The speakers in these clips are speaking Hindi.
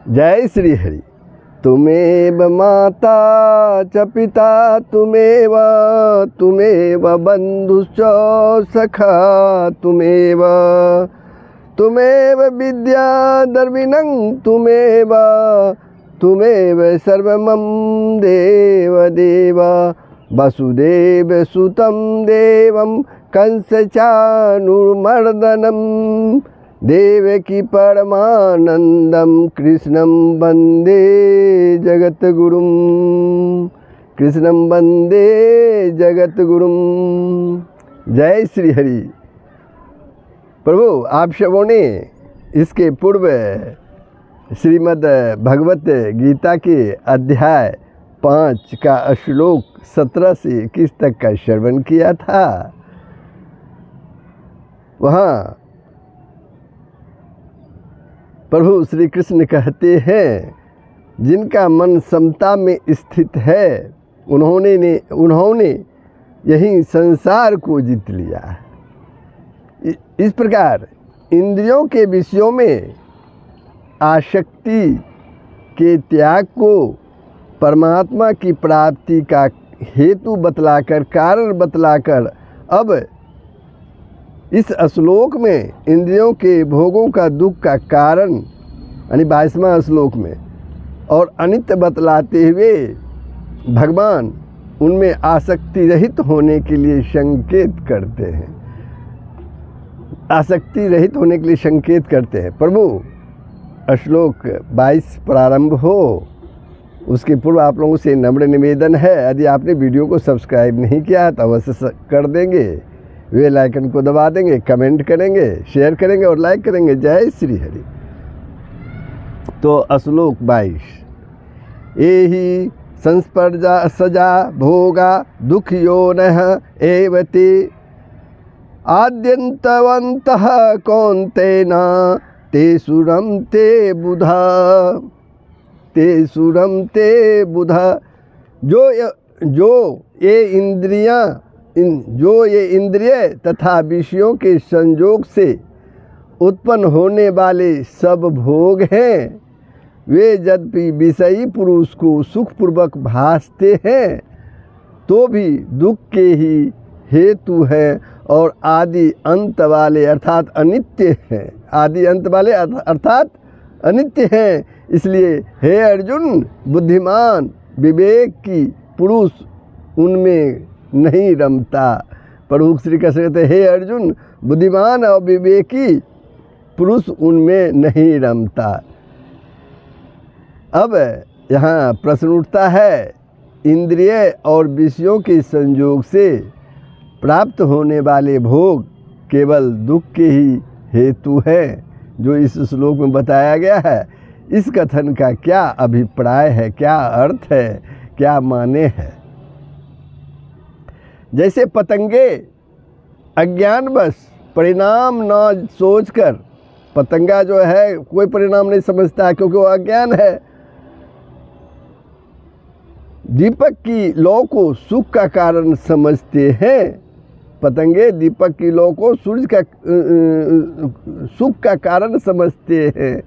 जय श्री हरि। तुमेव माता च पिता तुमेव बंधुश्च सखा तुमेव विद्या द्रविणं तुमेव सर्वमं देव वसुदेव सुतं देवं कंसचाणूरमर्दनं देवकी परमानंदं कृष्णं वंदे जगद्गुरुं जय श्री हरि। प्रभु, आप सबों ने इसके पूर्व श्रीमद् भगवत गीता के अध्याय 5 का श्लोक 17 से 21 तक का श्रवण किया था। वहाँ प्रभु श्री कृष्ण कहते हैं, जिनका मन समता में स्थित है उन्होंने यही संसार को जीत लिया है। इस प्रकार इंद्रियों के विषयों में आसक्ति के त्याग को परमात्मा की प्राप्ति का हेतु बतलाकर, कारण बतलाकर, अब इस श्लोक में इंद्रियों के भोगों का दुख का कारण यानी 22वां श्लोक में और अनित्य बतलाते हुए भगवान उनमें आसक्ति रहित होने के लिए संकेत करते हैं। आसक्ति रहित होने के लिए संकेत करते हैं। प्रभु, श्लोक 22 प्रारंभ हो उसके पूर्व आप लोगों से नम्र निवेदन है, यदि आपने वीडियो को सब्सक्राइब नहीं किया तो अवश्य कर देंगे, बेल आइकन को दबा देंगे, कमेंट करेंगे, शेयर करेंगे और लाइक करेंगे। जय श्री हरि। तो श्लोक 22, एहि संस्पर्जा सजा भोगा दुखयोनः एवते आद्यन्तवन्तः कौन्तेन तेषु रमते बुधा। जो ये इंद्रिय तथा विषयों के संयोग से उत्पन्न होने वाले सब भोग हैं, वे यद्यपि विषयी पुरुष को सुखपूर्वक भासते हैं तो भी दुख के ही हेतु हैं और आदि अंत वाले अर्थात अनित्य हैं। आदि अंत वाले अर्थात अनित्य हैं। इसलिए हे अर्जुन, बुद्धिमान विवेक की पुरुष उनमें नहीं रमता। प्रभु श्री कृष्ण कहते, हे अर्जुन, बुद्धिमान और विवेकी पुरुष उनमें नहीं रमता। अब यहाँ प्रश्न उठता है, इंद्रिय और विषयों के संयोग से प्राप्त होने वाले भोग केवल दुख के ही हेतु हैं, जो इस श्लोक में बताया गया है। इस कथन का क्या अभिप्राय है, क्या अर्थ है, क्या माने है? जैसे पतंगे अज्ञानवश परिणाम न सोचकर, पतंगा जो है कोई परिणाम नहीं समझता क्योंकि वो अज्ञान है। दीपक की लौ को सुख का कारण समझते हैं। पतंगे दीपक की लौ को सूर्य का सुख का कारण समझते हैं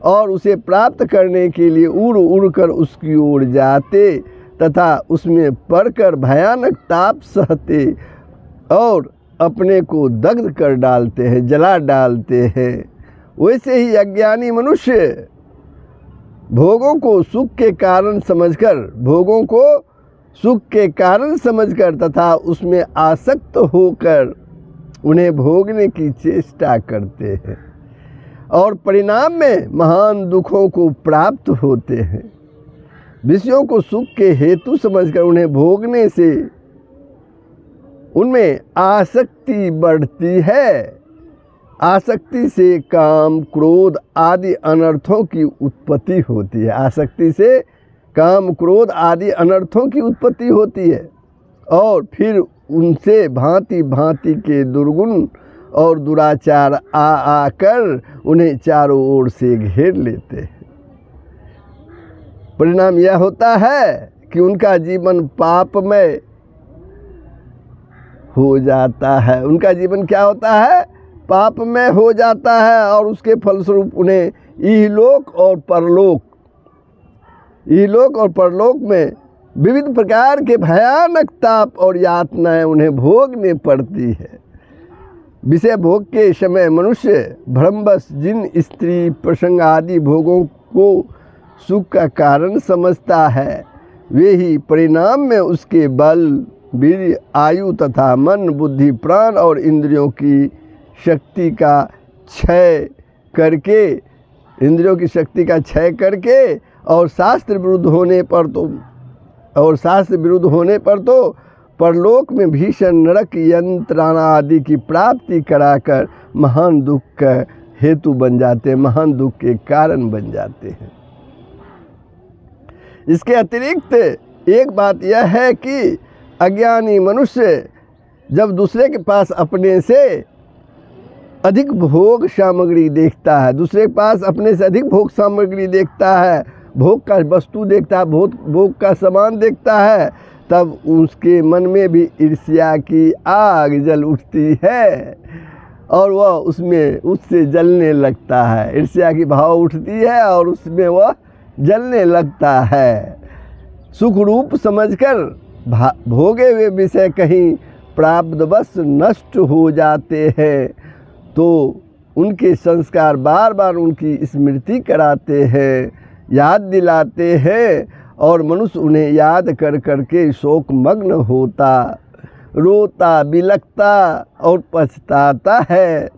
और उसे प्राप्त करने के लिए उड़ कर उसकी ओर जाते तथा उसमें पड़कर भयानक ताप सहते और अपने को दग्ध कर डालते हैं, जला डालते हैं। वैसे ही अज्ञानी मनुष्य भोगों को सुख के कारण समझकर तथा उसमें आसक्त होकर उन्हें भोगने की चेष्टा करते हैं और परिणाम में महान दुखों को प्राप्त होते हैं। विषयों को सुख के हेतु समझकर उन्हें भोगने से उनमें आसक्ति बढ़ती है। आसक्ति से काम, क्रोध आदि अनर्थों की उत्पत्ति होती है। आसक्ति से काम, क्रोध आदि अनर्थों की उत्पत्ति होती है और फिर उनसे भांति भांति के दुर्गुण और दुराचार आकर उन्हें चारों ओर से घेर लेते हैं। परिणाम यह होता है कि उनका जीवन पापमय हो जाता है। उनका जीवन क्या होता है? पापमय हो जाता है और उसके फलस्वरूप उन्हें इहलोक और परलोक में विविध प्रकार के भयानक ताप और यातनाएं उन्हें भोगने पड़ती है। विषय भोग के समय मनुष्य भ्रमवश जिन स्त्री प्रसंग आदि भोगों को सुख का कारण समझता है, वे ही परिणाम में उसके बल, वीर्य, आयु तथा मन, बुद्धि, प्राण और इंद्रियों की शक्ति का क्षय करके और शास्त्र विरुद्ध होने पर तो परलोक में भीषण नरक यंत्रणा आदि की प्राप्ति कराकर महान दुख का हेतु बन जाते हैं, महान दुख के कारण बन जाते हैं। इसके अतिरिक्त एक बात यह है कि अज्ञानी मनुष्य जब दूसरे के पास अपने से अधिक भोग सामग्री देखता है, भोग का वस्तु देखता है, भोग का सामान देखता है, तब उसके मन में भी ईर्ष्या की आग जल उठती है और वह उससे जलने लगता है। ईर्ष्या की भाव उठती है और उसमें वह जलने लगता है। सुख रूप समझकर भोगे हुए विषय कहीं प्रारब्धवश नष्ट हो जाते हैं तो उनके संस्कार बार बार उनकी स्मृति कराते हैं, याद दिलाते हैं और मनुष्य उन्हें याद कर करके शोकमग्न होता, रोता, बिलखता और पछताता है।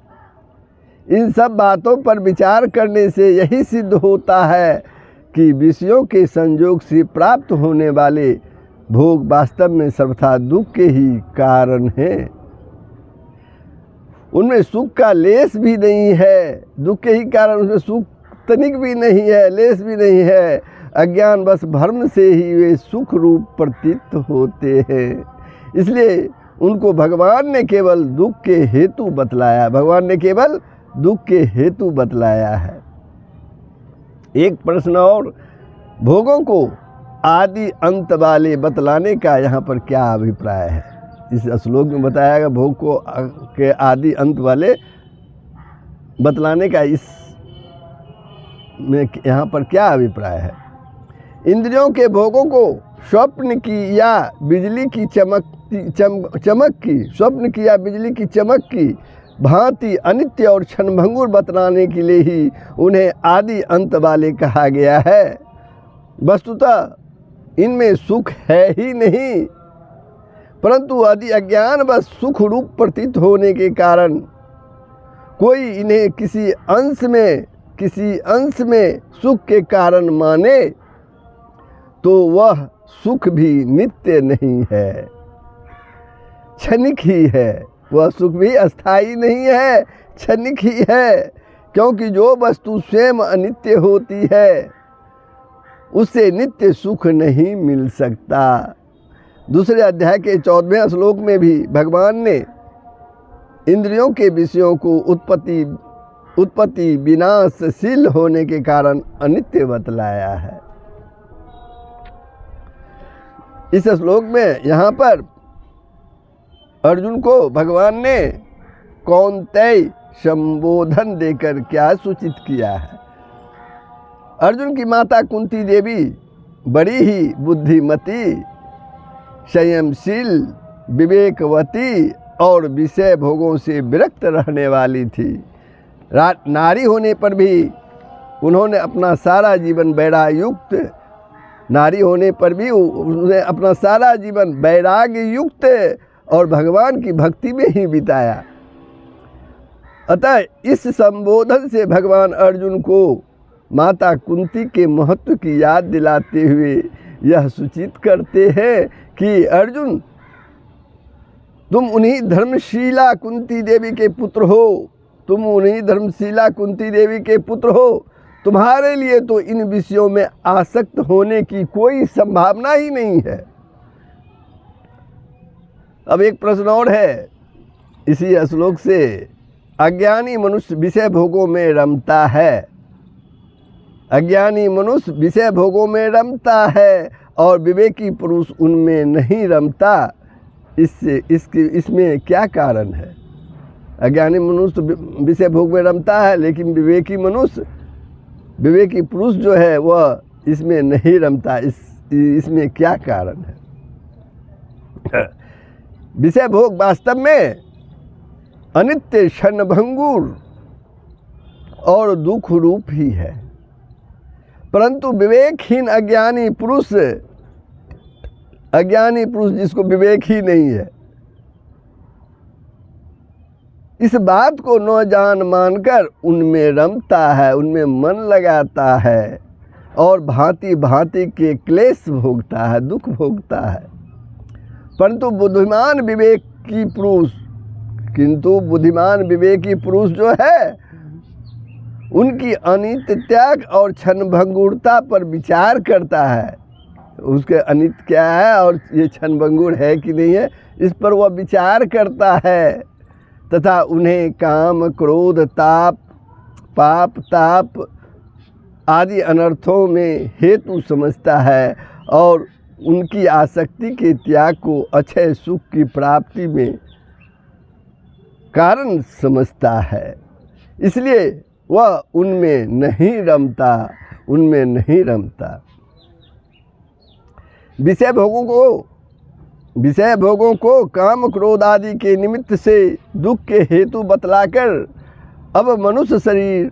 इन सब बातों पर विचार करने से यही सिद्ध होता है कि विषयों के संयोग से प्राप्त होने वाले भोग वास्तव में सर्वथा दुख के ही कारण हैं। उनमें सुख का लेस भी नहीं है, दुख के ही कारण उसमें सुख तनिक भी नहीं है, लेस भी नहीं है। अज्ञान बस भ्रम से ही वे सुख रूप प्रतीत होते हैं। इसलिए उनको भगवान ने केवल दुख के हेतु बतलाया है। एक प्रश्न और, भोगों को आदि अंत वाले बतलाने का यहाँ पर क्या अभिप्राय है? इस श्लोक में बताया गया भोग को के आदि अंत वाले बतलाने का इस में यहाँ पर क्या अभिप्राय है? इंद्रियों के भोगों को स्वप्न की या बिजली की चमक की भांति अनित्य और क्षणभंगुर बतलाने के लिए ही उन्हें आदि अंत वाले कहा गया है। वस्तुतः इनमें सुख है ही नहीं, परंतु आदि अज्ञान बस सुख रूप प्रतीत होने के कारण कोई इन्हें किसी अंश में सुख के कारण माने तो वह सुख भी नित्य नहीं है, क्षणिक ही है। वह सुख भी अस्थाई नहीं है, क्षणिक ही है, क्योंकि जो वस्तु स्वयं अनित्य होती है उससे नित्य सुख नहीं मिल सकता। दूसरे अध्याय के 14वें श्लोक में भी भगवान ने इंद्रियों के विषयों को उत्पत्ति विनाशशील होने के कारण अनित्य बतलाया है। इस श्लोक में यहाँ पर अर्जुन को भगवान ने कौन्तेय संबोधन देकर क्या सूचित किया है? अर्जुन की माता कुंती देवी बड़ी ही बुद्धिमती, संयमशील, विवेकवती और विषय भोगों से विरक्त रहने वाली थी। नारी होने पर भी उन्होंने अपना सारा जीवन वैराग्य युक्त और भगवान की भक्ति में ही बिताया। अतः इस संबोधन से भगवान अर्जुन को माता कुंती के महत्व की याद दिलाते हुए यह सूचित करते हैं कि अर्जुन, तुम उन्हीं धर्मशीला कुंती देवी के पुत्र हो। तुम्हारे लिए तो इन विषयों में आसक्त होने की कोई संभावना ही नहीं है। अब एक प्रश्न और है इसी श्लोक से, अज्ञानी मनुष्य विषय भोगों में रमता है और विवेकी पुरुष उनमें नहीं रमता। इसमें क्या कारण है? अज्ञानी मनुष्य विषय भोग में रमता है, लेकिन विवेकी मनुष्य विवेकी पुरुष जो है वह इसमें नहीं रमता। इसमें क्या कारण है? विषय भोग वास्तव में अनित्य, क्षणभंगुर और दुख रूप ही है, परंतु विवेकहीन अज्ञानी पुरुष जिसको विवेक ही नहीं है, इस बात को न जान मानकर उनमें रमता है, उनमें मन लगाता है और भांति भांति के क्लेश भोगता है, दुख भोगता है। परंतु बुद्धिमान विवेकी पुरुष जो है, उनकी अनित्य त्याग और क्षणभंगुरता पर विचार करता है। उसके अनित्य क्या है और ये क्षणभंगुर है कि नहीं है, इस पर वह विचार करता है तथा उन्हें काम, क्रोध, पाप, ताप आदि अनर्थों में हेतु समझता है और उनकी आसक्ति के त्याग को अक्षय सुख की प्राप्ति में कारण समझता है। इसलिए वह उनमें नहीं रमता। विषय भोगों को काम, क्रोध आदि के निमित्त से दुख के हेतु बतलाकर अब मनुष्य शरीर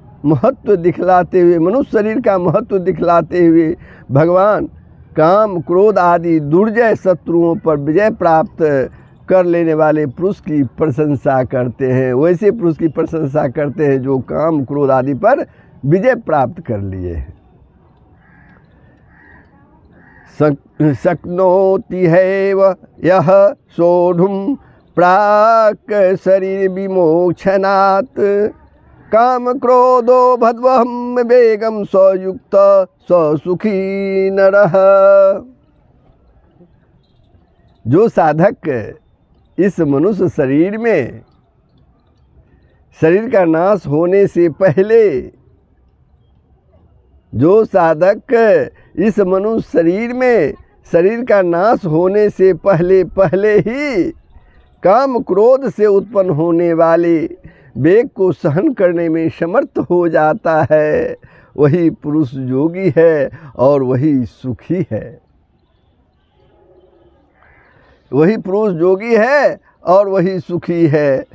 का महत्व दिखलाते हुए भगवान काम, क्रोध आदि दुर्जय शत्रुओं पर विजय प्राप्त कर लेने वाले पुरुष की प्रशंसा करते हैं। वैसे पुरुष की प्रशंसा करते हैं जो काम, क्रोध आदि पर विजय प्राप्त कर लिए हैं। शक्नोति हैव यह सोढुं प्राक् शरीर विमोक्षणात् काम क्रोधो भद्वहं वेगम स्वयुक्त स्वसुखी नरः। जो साधक इस मनुष्य शरीर में शरीर का नाश होने से पहले, जो साधक इस मनुष्य शरीर में शरीर का नाश होने से पहले ही काम, क्रोध से उत्पन्न होने वाले वेग को सहन करने में समर्थ हो जाता है, वही पुरुष योगी है और वही सुखी है। वही पुरुष योगी है और वही सुखी है।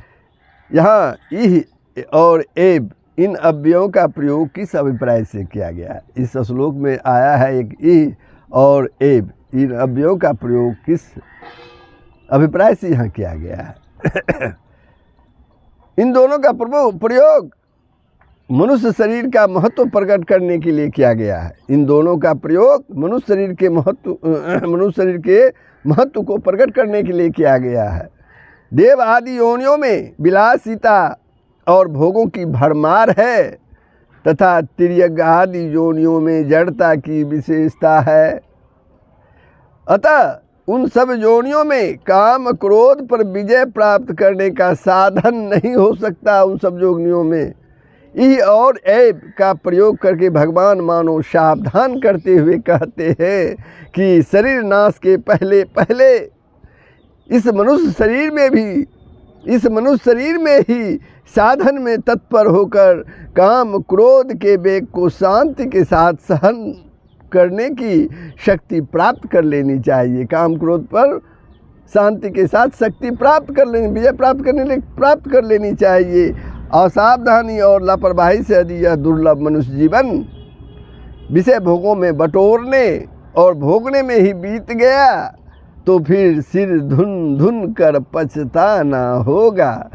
यहाँ इह और एब इन अव्ययों का प्रयोग किस अभिप्राय से किया गया है? इस श्लोक में आया है एक इह और एब, इन अव्ययों का प्रयोग किस अभिप्राय से यहाँ किया गया है? इन दोनों का प्रयोग मनुष्य शरीर का महत्व प्रकट करने के लिए किया गया है। इन दोनों का प्रयोग मनुष्य शरीर के महत्व को प्रकट करने के लिए किया गया है। देव आदि योनियों में विलासिता और भोगों की भरमार है तथा तिर्यक आदि योनियों में जड़ता की विशेषता है। अतः उन सब योनियों में काम, क्रोध पर विजय प्राप्त करने का साधन नहीं हो सकता। उन सब योनियों में ई और ऐब का प्रयोग करके भगवान मानो सावधान करते हुए कहते हैं कि शरीर नाश के पहले इस मनुष्य शरीर में ही साधन में तत्पर होकर काम, क्रोध के वेग को शांति के साथ सहन करने की शक्ति प्राप्त कर लेनी चाहिए। काम, क्रोध पर शांति के साथ शक्ति प्राप्त कर लेनी, विजय प्राप्त कर लेनी चाहिए। असावधानी और लापरवाही से यदि यह दुर्लभ मनुष्य जीवन विषय भोगों में बटोरने और भोगने में ही बीत गया तो फिर सिर धुन धुन कर पछताना होगा।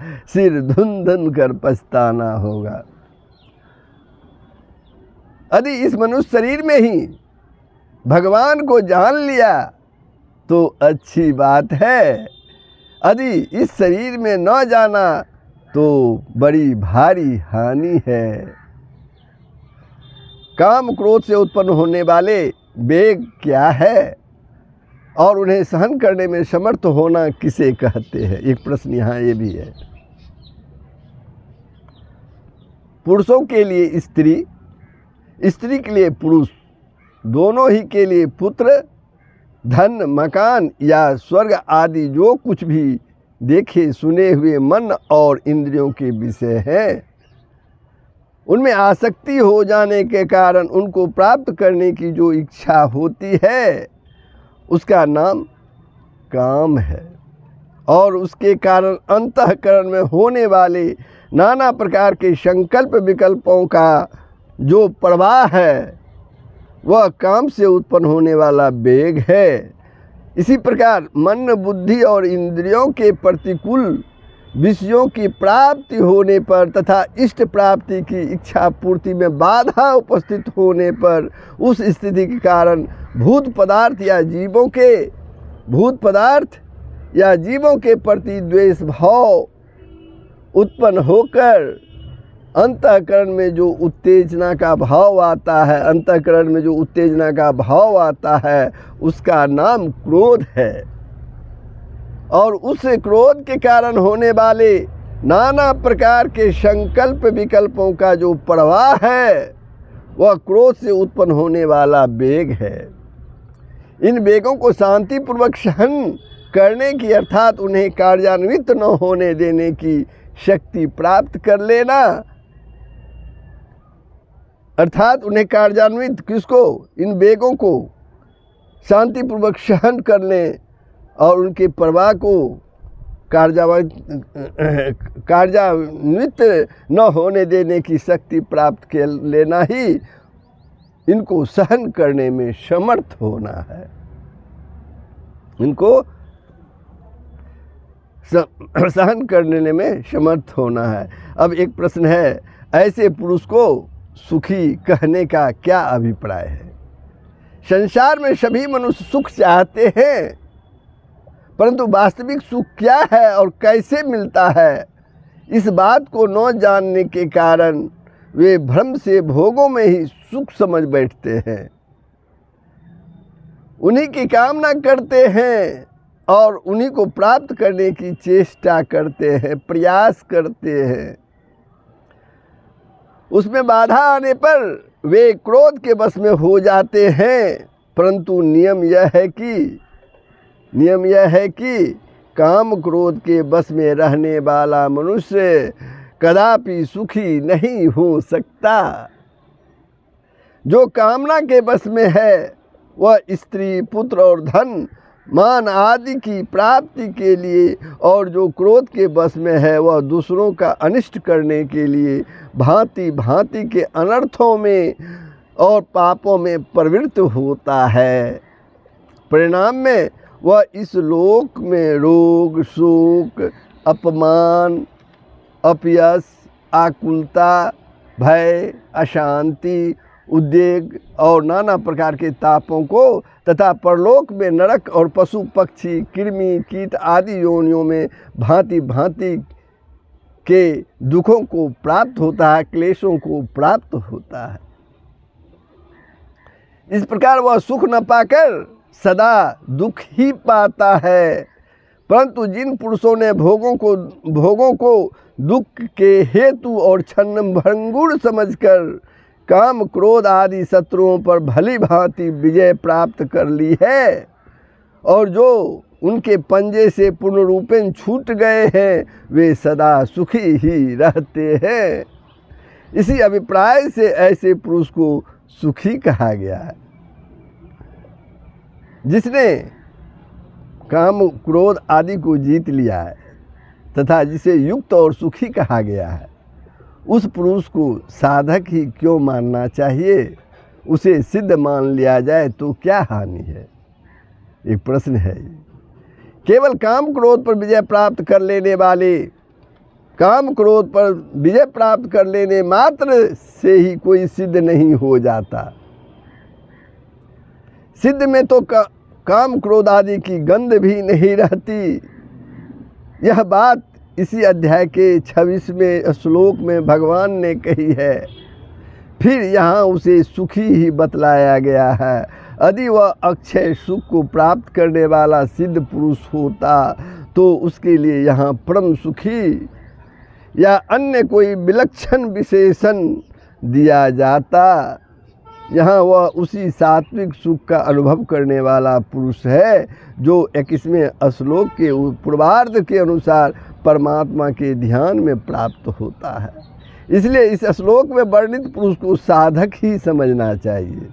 यदि इस मनुष्य शरीर में ही भगवान को जान लिया तो अच्छी बात है, यदि इस शरीर में न जाना तो बड़ी भारी हानि है। काम, क्रोध से उत्पन्न होने वाले वेग क्या है और उन्हें सहन करने में समर्थ होना किसे कहते हैं? एक प्रश्न यहाँ ये भी है। पुरुषों के लिए स्त्री, स्त्री के लिए पुरुष, दोनों ही के लिए पुत्र, धन, मकान या स्वर्ग आदि जो कुछ भी देखे सुने हुए मन और इंद्रियों के विषय है, उनमें आसक्ति हो जाने के कारण उनको प्राप्त करने की जो इच्छा होती है उसका नाम काम है। और उसके कारण अंतःकरण में होने वाले नाना प्रकार के संकल्प विकल्पों का जो प्रवाह है वह काम से उत्पन्न होने वाला वेग है। इसी प्रकार मन बुद्धि और इंद्रियों के प्रतिकूल विषयों की प्राप्ति होने पर तथा इष्ट प्राप्ति की इच्छा पूर्ति में बाधा उपस्थित होने पर उस स्थिति के कारण भूत पदार्थ या जीवों के प्रति द्वेष भाव उत्पन्न होकर अंतःकरण में जो उत्तेजना का भाव आता है उसका नाम क्रोध है। और उस क्रोध के कारण होने वाले नाना प्रकार के संकल्प विकल्पों का जो प्रवाह है वह क्रोध से उत्पन्न होने वाला वेग है। इन वेगों को शांतिपूर्वक सहन करने की अर्थात उन्हें कार्यान्वित न होने देने की शक्ति प्राप्त कर लेना, अर्थात उन्हें कार्यान्वित किसको, इन वेगों को शांतिपूर्वक सहन कर लें और उनके प्रवाह को कार्यान्वित न होने देने की शक्ति प्राप्त कर लेना ही इनको सहन करने में समर्थ होना है। इनको सहन करने में समर्थ होना है। अब एक प्रश्न है, ऐसे पुरुष को सुखी कहने का क्या अभिप्राय है? संसार में सभी मनुष्य सुख चाहते हैं, परंतु वास्तविक सुख क्या है और कैसे मिलता है, इस बात को न जानने के कारण वे भ्रम से भोगों में ही सुख समझ बैठते हैं। उन्हीं की कामना करते हैं और उन्हीं को प्राप्त करने की चेष्टा करते हैं, प्रयास करते हैं। उसमें बाधा आने पर वे क्रोध के वश में हो जाते हैं, परंतु नियम यह है कि काम क्रोध के वश में रहने वाला मनुष्य कदापि सुखी नहीं हो सकता। जो कामना के वश में है वह स्त्री, पुत्र और धन, मान आदि की प्राप्ति के लिए, और जो क्रोध के वश में है वह दूसरों का अनिष्ट करने के लिए भांति भांति के अनर्थों में और पापों में प्रवृत्त होता है। परिणाम में वह इस लोक में रोग, शोक, अपमान, अपयश, आकुलता, भय, अशांति, उद्वेग और नाना प्रकार के तापों को तथा परलोक में नरक और पशु पक्षी, कृमि, कीट आदि योनियों में भांति भांति के दुखों को प्राप्त होता है, क्लेशों को प्राप्त होता है। इस प्रकार वह सुख न पाकर सदा दुख ही पाता है। परंतु जिन पुरुषों ने भोगों को दुख के हेतु और क्षणभंगुर समझकर काम क्रोध आदि शत्रुओं पर भली भांति विजय प्राप्त कर ली है और जो उनके पंजे से पूर्ण रूपेण छूट गए हैं, वे सदा सुखी ही रहते हैं। इसी अभिप्राय से ऐसे पुरुष को सुखी कहा गया है। जिसने काम क्रोध आदि को जीत लिया है तथा जिसे युक्त और सुखी कहा गया है, उस पुरुष को साधक ही क्यों मानना चाहिए? उसे सिद्ध मान लिया जाए तो क्या हानि है? एक प्रश्न है। केवल काम क्रोध पर विजय प्राप्त कर लेने वाले, काम क्रोध पर विजय प्राप्त कर लेने मात्र से ही कोई सिद्ध नहीं हो जाता। सिद्ध में तो काम क्रोध आदि की गंध भी नहीं रहती। यह बात इसी अध्याय के 26वें श्लोक में भगवान ने कही है। फिर यहाँ उसे सुखी ही बतलाया गया है। यदि वह अक्षय सुख को प्राप्त करने वाला सिद्ध पुरुष होता तो उसके लिए यहाँ परम सुखी या अन्य कोई विलक्षण विशेषण दिया जाता। यहाँ वह उसी सात्विक सुख का अनुभव करने वाला पुरुष है जो 21वें श्लोक के पूर्वार्ध के अनुसार परमात्मा के ध्यान में प्राप्त होता है। इसलिए इस श्लोक में वर्णित पुरुष को साधक ही समझना चाहिए।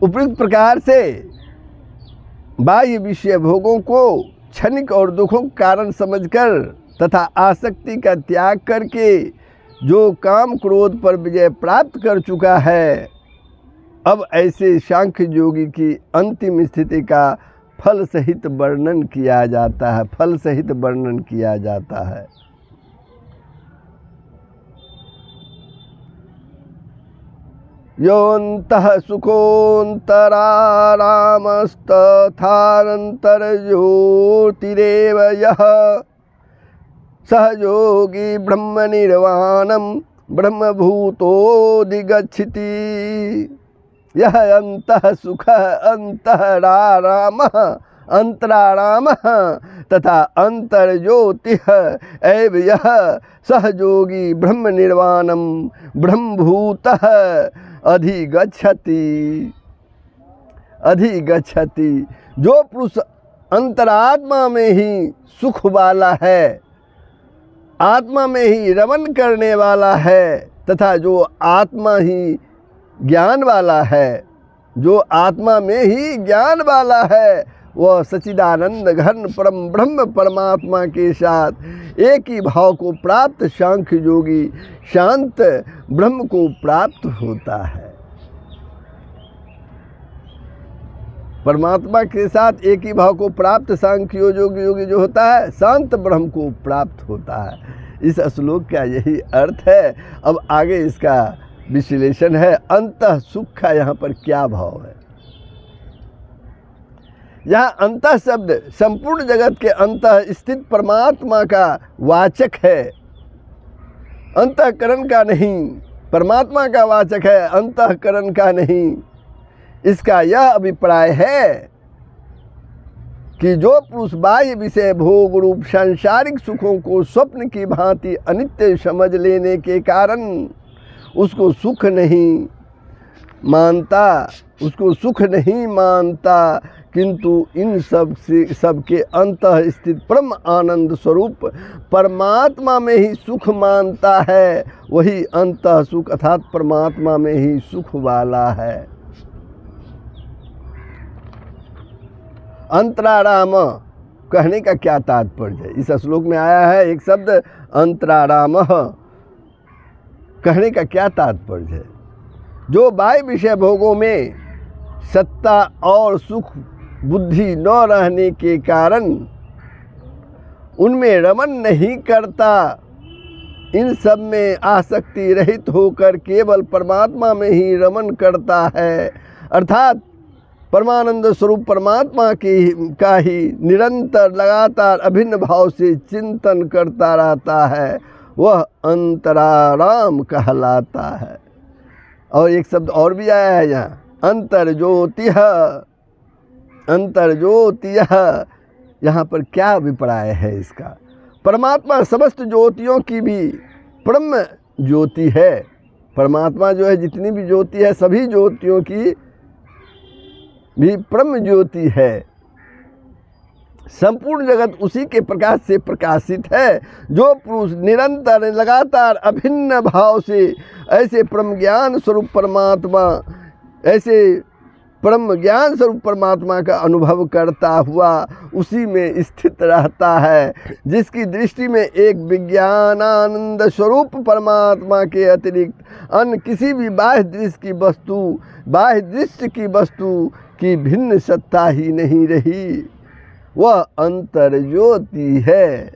उपयुक्त प्रकार से बाह्य विषय भोगों को क्षणिक और दुखों का कारण समझकर तथा आसक्ति का त्याग करके जो काम क्रोध पर विजय प्राप्त कर चुका है, अब ऐसे सांख्य योगी की अंतिम स्थिति का फल सहित वर्णन किया जाता है। फल सहित वर्णन किया जाता है। योऽन्तः सुखोऽन्तरारामस्तथानन्तर्ज्योतिरेव यः सः योगी ब्रह्मनिर्वाणं ब्रह्मभूतोऽधिगच्छति। यः अन्तः सुखः अन्तरारामः अंतरारामः तथा अंतर्ज्योतिः एव यः सः योगी ब्रह्मनिर्वाणं ब्रह्मभूतः अधिगच्छति। जो पुरुष अंतरात्मा में ही सुख वाला है, आत्मा में ही रमण करने वाला है तथा जो आत्मा ही ज्ञान वाला है, जो आत्मा में ही ज्ञान वाला है, वह सच्चिदानंद घन परम ब्रह्म परमात्मा के साथ एक ही भाव को प्राप्त सांख्य योगी शांत ब्रह्म को प्राप्त होता है। परमात्मा के साथ एक ही भाव को प्राप्त सांख्य योगी जो होता है, शांत ब्रह्म को प्राप्त होता है। इस श्लोक का यही अर्थ है। अब आगे इसका विश्लेषण है। अंतः सुख का यहाँ पर क्या भाव है? यहाँ अंतः शब्द संपूर्ण जगत के अंतः स्थित परमात्मा का वाचक है, अंतःकरण का नहीं। परमात्मा का वाचक है, अंतःकरण का नहीं। इसका यह अभिप्राय है कि जो पुरुष बाह्य विषय भोग रूप सांसारिक सुखों को स्वप्न की भांति अनित्य समझ लेने के कारण उसको सुख नहीं मानता, किंतु इन सबके अंतः स्थित परम आनंद स्वरूप परमात्मा में ही सुख मानता है, वही अंतः सुख अर्थात परमात्मा में ही सुख वाला है। अंतराराम कहने का क्या तात्पर्य है? इस श्लोक में आया है एक शब्द अंतराराम, कहने का क्या तात्पर्य है? जो बाह्य विषय भोगों में सत्ता और सुख बुद्धि न रहने के कारण उनमें रमण नहीं करता, इन सब में आसक्ति रहित होकर केवल परमात्मा में ही रमण करता है, अर्थात परमानंद स्वरूप परमात्मा का ही निरंतर लगातार अभिन्न भाव से चिंतन करता रहता है, वह अंतराराम कहलाता है। और एक शब्द और भी आया है यहाँ, अंतर्ज्योतिः। यहाँ पर क्या अभिप्राय है इसका? परमात्मा समस्त ज्योतियों की भी परम ज्योति है। परमात्मा जो है, जितनी भी ज्योति है, सभी ज्योतियों की भी परम ज्योति है। संपूर्ण जगत उसी के प्रकाश से प्रकाशित है। जो पुरुष निरंतर लगातार अभिन्न भाव से ऐसे परम ज्ञान स्वरूप परमात्मा का अनुभव करता हुआ उसी में स्थित रहता है, जिसकी दृष्टि में एक विज्ञानानंद स्वरूप परमात्मा के अतिरिक्त अन्य किसी भी बाह्य दृश्य की वस्तु की भिन्न सत्ता ही नहीं रही, वह अंतर्ज्योति है।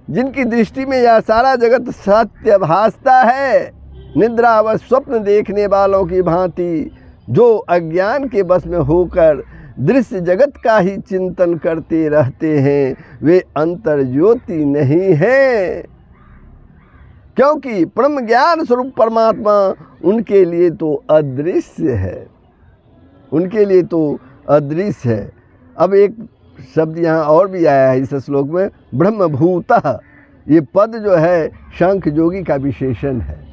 जिनकी दृष्टि में यह सारा जगत सत्य भासता है, निद्रा व स्वप्न देखने वालों की भांति जो अज्ञान के वश में होकर दृश्य जगत का ही चिंतन करते रहते हैं, वे अंतर्ज्योति नहीं है, क्योंकि परम ज्ञान स्वरूप परमात्मा उनके लिए तो अदृश्य है, है। अब एक शब्द यहाँ और भी आया है इस श्लोक में, ब्रह्मभूतः। ये पद जो है सांख्य योगी का विशेषण है।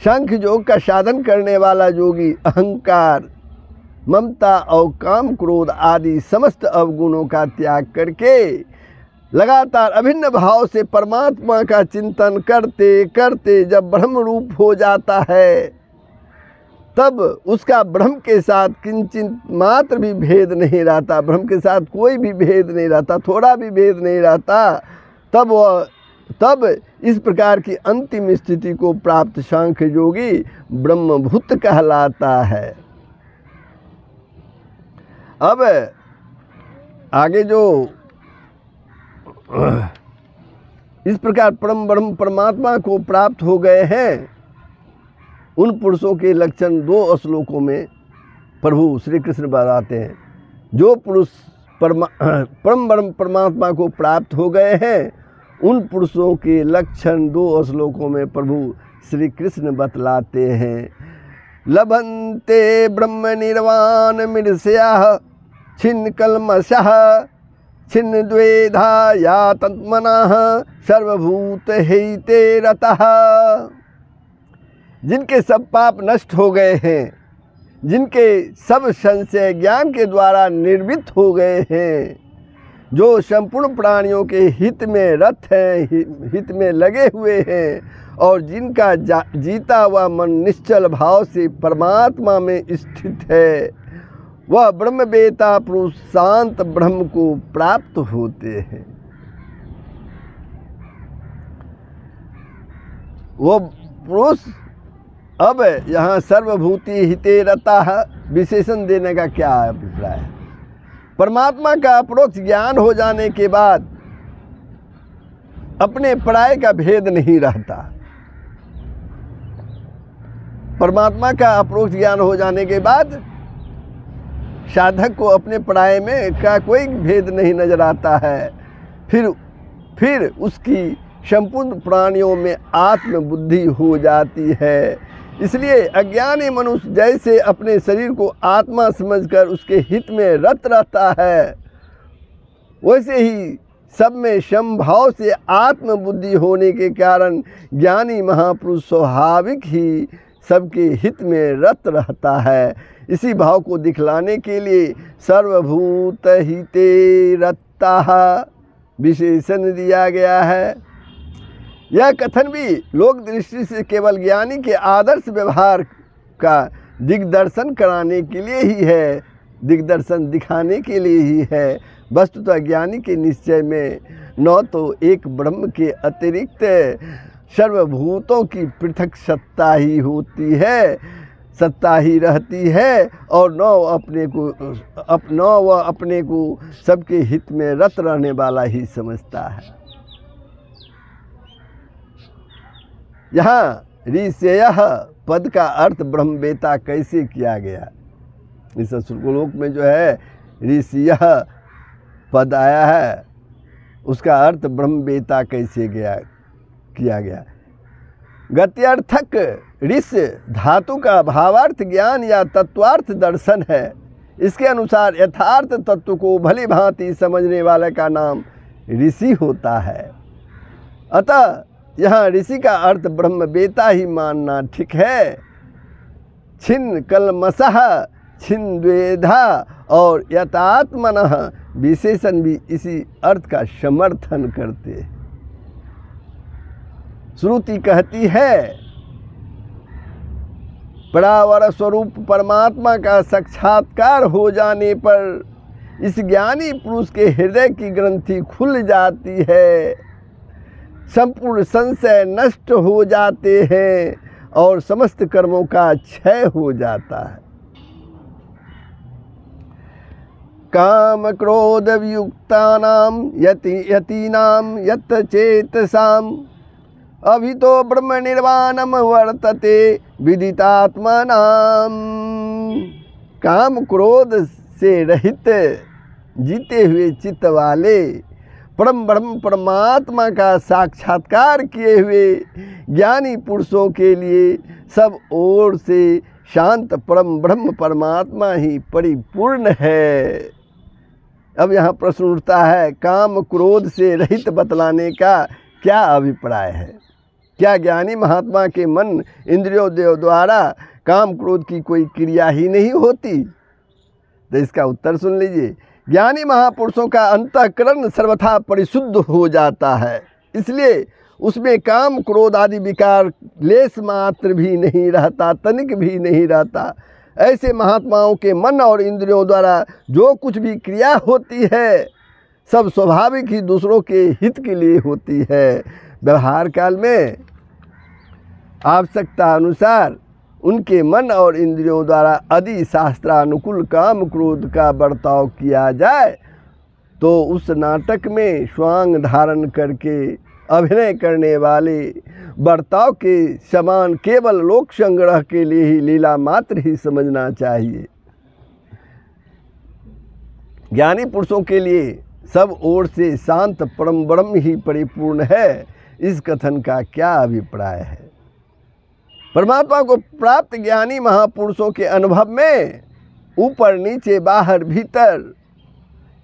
सांख्य योग का साधन करने वाला योगी अहंकार ममता और काम क्रोध आदि समस्त अवगुणों का त्याग करके लगातार अभिन्न भाव से परमात्मा का चिंतन करते करते जब ब्रह्म रूप हो जाता है, तब उसका ब्रह्म के साथ किंचित मात्र भी भेद नहीं रहता, ब्रह्म के साथ कोई भी भेद नहीं रहता, थोड़ा भी भेद नहीं रहता। तब इस प्रकार की अंतिम स्थिति को प्राप्त सांख्य योगी ब्रह्मभूत कहलाता है। अब आगे जो इस प्रकार परम ब्रह्म परमात्मा को प्राप्त हो गए हैं, उन पुरुषों के लक्षण 2 श्लोकों में प्रभु श्री कृष्ण बताते हैं। जो पुरुष परम ब्रह्म परमात्मा को प्राप्त हो गए हैं, उन पुरुषों के लक्षण 2 श्लोकों में प्रभु श्री कृष्ण बतलाते हैं। लभन्ते ब्रह्म निर्वाण मिर्ष्याः छिन्न कल्मषः छिन्न द्वेधा या तन्मनः सर्वभूत हिते रतः। जिनके सब पाप नष्ट हो गए हैं, जिनके सब संशय ज्ञान के द्वारा निर्वित हो गए हैं, जो संपूर्ण प्राणियों के हित में रत हैं, हित में लगे हुए हैं, और जिनका जीता हुआ मन निश्चल भाव से परमात्मा में स्थित है, वह ब्रह्मवेता पुरुष शांत ब्रह्म को प्राप्त होते हैं। वो पुरुष अब यहाँ सर्वभूति हिते रता है विशेषण देने का क्या अभिप्राय है? परमात्मा का अपरोक्ष ज्ञान हो जाने के बाद अपने पराये का भेद नहीं रहता। परमात्मा का अपरोक्ष ज्ञान हो जाने के बाद साधक को अपने पराये में का कोई भेद नहीं नजर आता है। फिर उसकी संपूर्ण प्राणियों में आत्मबुद्धि हो जाती है। इसलिए अज्ञानी मनुष्य जैसे अपने शरीर को आत्मा समझकर उसके हित में रत रहता है, वैसे ही सब में समभाव से आत्मबुद्धि होने के कारण ज्ञानी महापुरुष स्वाभाविक ही सबके हित में रत रहता है। इसी भाव को दिखलाने के लिए सर्वभूत हिते रत्ता विशेषण दिया गया है। यह कथन भी लोक दृष्टि से केवल ज्ञानी के आदर्श व्यवहार का दिग्दर्शन कराने के लिए ही है, दिग्दर्शन दिखाने के लिए ही है। वस्तुतः ज्ञानी के निश्चय में न तो एक ब्रह्म के अतिरिक्त सर्वभूतों की पृथक सत्ता ही होती है, सत्ता ही रहती है, और न वह अपने को सबके हित में रत रहने वाला ही समझता है। यहाँ ऋषयः पद का अर्थ ब्रह्मवेता कैसे किया गया? इस श्लोक में जो है ऋषयः पद आया है, उसका अर्थ ब्रह्मवेता कैसे किया गया? गत्यर्थक ऋष धातु का भावार्थ ज्ञान या तत्वार्थ दर्शन है। इसके अनुसार यथार्थ तत्व को भली भांति समझने वाले का नाम ऋषि होता है। अतः यहाँ ऋषि का अर्थ ब्रह्मवेता ही मानना ठीक है। छिन्न कल्मषः छिन्न द्वेधा और यतात्मनः विशेषण भी इसी अर्थ का समर्थन करते हैं। श्रुति कहती है, परावर स्वरूप परमात्मा का साक्षात्कार हो जाने पर इस ज्ञानी पुरुष के हृदय की ग्रंथि खुल जाती है, संपूर्ण संशय नष्ट हो जाते हैं और समस्त कर्मों का क्षय हो जाता है। काम क्रोध वियुक्तानां यतीनां यत चेतसाम अभितो ब्रह्म निर्वाणम वर्तते विदितात्मनाम। काम क्रोध से रहित जीते हुए चित्त वाले परम ब्रह्म परमात्मा का साक्षात्कार किए हुए ज्ञानी पुरुषों के लिए सब ओर से शांत परम ब्रह्म परमात्मा ही परिपूर्ण है। अब यहाँ प्रश्न उठता है, काम क्रोध से रहित बतलाने का क्या अभिप्राय है? क्या ज्ञानी महात्मा के मन इंद्रियों द्वारा काम क्रोध की कोई क्रिया ही नहीं होती? तो इसका उत्तर सुन लीजिए। ज्ञानी महापुरुषों का अंतःकरण सर्वथा परिशुद्ध हो जाता है, इसलिए उसमें काम क्रोध आदि विकार लेस मात्र भी नहीं रहता, तनिक भी नहीं रहता। ऐसे महात्माओं के मन और इंद्रियों द्वारा जो कुछ भी क्रिया होती है सब स्वाभाविक ही दूसरों के हित के लिए होती है। व्यवहार काल में आवश्यकता अनुसार उनके मन और इंद्रियों द्वारा यदि शास्त्रानुकूल काम क्रोध का बर्ताव किया जाए तो उस नाटक में स्वांग धारण करके अभिनय करने वाले बर्ताव के समान केवल लोक संग्रह के लिए ही लीला मात्र ही समझना चाहिए। ज्ञानी पुरुषों के लिए सब ओर से शांत परम ब्रह्म ही परिपूर्ण है, इस कथन का क्या अभिप्राय है? परमात्मा को प्राप्त ज्ञानी महापुरुषों के अनुभव में ऊपर नीचे बाहर भीतर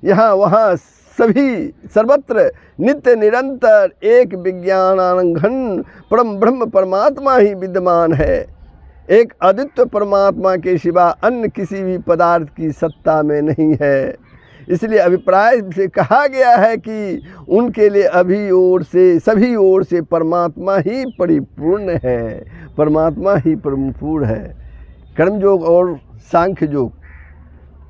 यहाँ वहाँ सभी सर्वत्र नित्य निरंतर एक विज्ञानानघन परम ब्रह्म परमात्मा ही विद्यमान है। एक अद्वितीय परमात्मा के सिवा अन्य किसी भी पदार्थ की सत्ता में नहीं है। इसलिए अभिप्राय से कहा गया है कि उनके लिए सभी ओर से परमात्मा ही परिपूर्ण है, परमात्मा ही परिपूर्ण है। कर्मयोग और सांख्य योग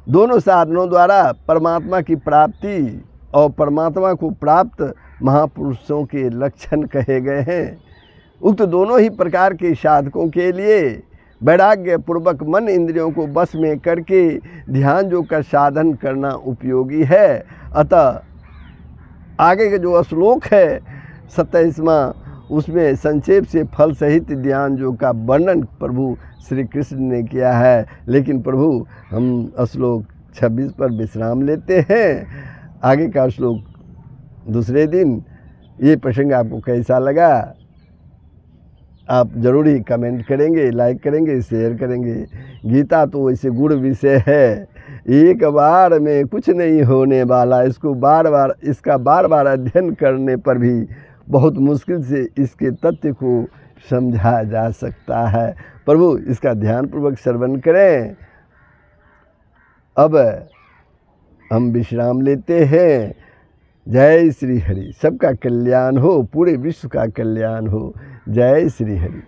दोनों साधनों द्वारा परमात्मा की प्राप्ति और परमात्मा को प्राप्त महापुरुषों के लक्षण कहे गए हैं। उक्त दोनों ही प्रकार के साधकों के लिए वैराग्य पूर्वक मन इंद्रियों को बस में करके ध्यान योग का साधन करना उपयोगी है। अतः आगे का जो श्लोक है 27वां, उसमें संक्षेप से फल सहित ध्यान योग का वर्णन प्रभु श्री कृष्ण ने किया है। लेकिन प्रभु हम श्लोक 26 पर विश्राम लेते हैं, आगे का श्लोक दूसरे दिन। ये प्रसंग आपको कैसा लगा आप ज़रूर ही कमेंट करेंगे, लाइक करेंगे, शेयर करेंगे। गीता तो वैसे गुड़ विषय है, एक बार में कुछ नहीं होने वाला। इसका बार बार अध्ययन करने पर भी बहुत मुश्किल से इसके तथ्य को समझा जा सकता है। प्रभु इसका ध्यानपूर्वक श्रवण करें। अब हम विश्राम लेते हैं। जय श्री हरि। सबका कल्याण हो, पूरे विश्व का कल्याण हो। जय श्री हरि।